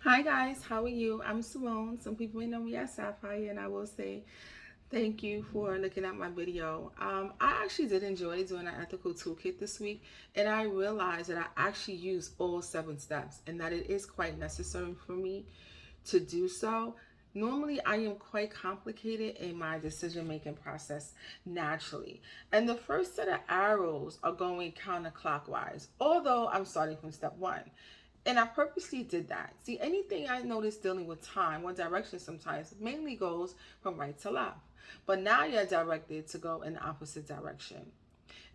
Hi guys, how are you? I'm Simone. Some people may know me as Sapphire, and I will say thank you for looking at my video. I actually did enjoy doing an ethical toolkit this week, and I realized that I actually use all 7 steps and that it is quite necessary for me to do so. Normally, I am quite complicated in my decision making process naturally. And the first set of arrows are going counterclockwise, although I'm starting from step 1. And I purposely did that. See, anything I notice dealing with time or direction sometimes mainly goes from right to left. But now you're directed to go in the opposite direction.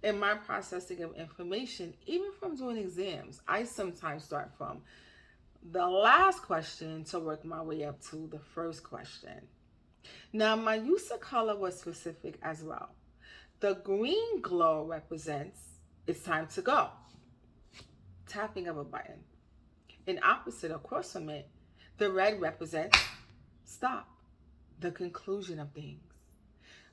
In my processing of information, even from doing exams, I sometimes start from the last question to work my way up to the first question. Now, my use of color was specific as well. The green glow represents it's time to go, tapping of a button. In opposite across from it, the red represents stop, the conclusion of things.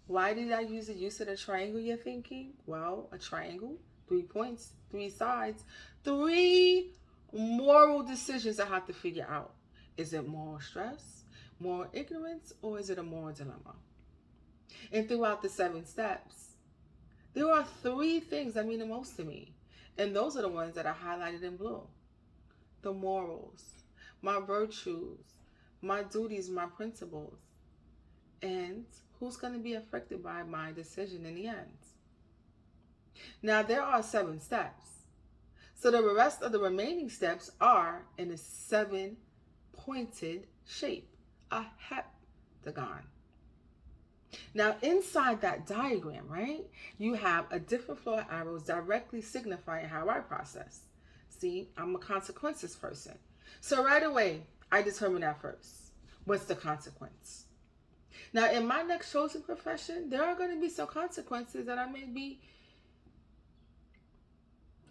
Why did I use the use of the triangle, you're thinking? Well, a triangle, 3 points, 3 sides, 3 moral decisions I have to figure out. Is it moral stress, moral ignorance, or is it a moral dilemma? And throughout the 7 steps, there are 3 things that mean the most to me. And those are the ones that I highlighted in blue. The morals, my virtues, my duties, my principles, and who's going to be affected by my decision in the end. Now, there are 7 steps. So the rest of the remaining steps are in a 7-pointed shape, a heptagon. Now, inside that diagram, right, you have a different flow of arrows directly signifying how I process. See, I'm a consequences person. So right away, I determine that first. What's the consequence? Now, in my next chosen profession, there are going to be some consequences that I may be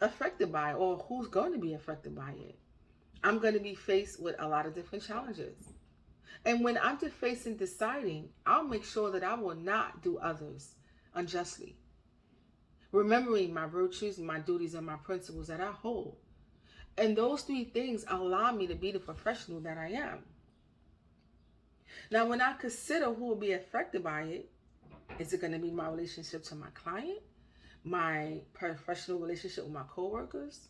affected by, or who's going to be affected by it. I'm going to be faced with a lot of different challenges. And when I'm facing deciding, I'll make sure that I will not do others unjustly. Remembering my virtues, my duties, and my principles that I hold. And those 3 things allow me to be the professional that I am. Now, when I consider who will be affected by it, is it going to be my relationship to my client, my professional relationship with my coworkers,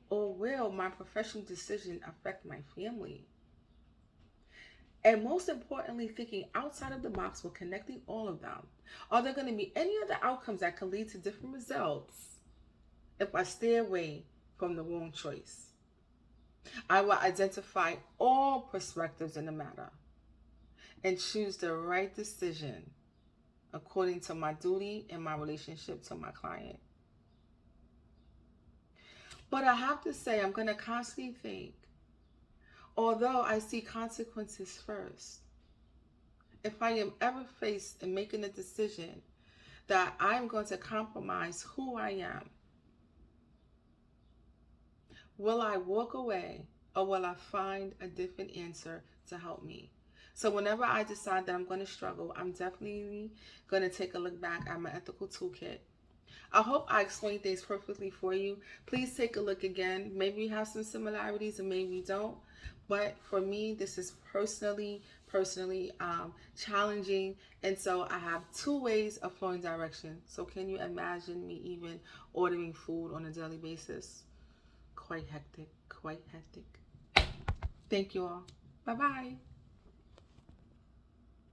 or will my professional decision affect my family? And most importantly, thinking outside of the box while connecting all of them. Are there going to be any other outcomes that could lead to different results if I stay away from the wrong choice? I will identify all perspectives in the matter and choose the right decision according to my duty and my relationship to my client. But I have to say, I'm going to constantly think, although I see consequences first, if I am ever faced in making a decision that I'm going to compromise who I am, will I walk away or will I find a different answer to help me? So whenever I decide that I'm going to struggle, I'm definitely going to take a look back at my ethical toolkit. I hope I explained things perfectly for you. Please take a look again. Maybe we have some similarities and maybe we don't. But for me, this is personally challenging. And so I have 2 ways of flowing direction. So can you imagine me even ordering food on a daily basis? Quite hectic, quite hectic. Thank you all. Bye-bye.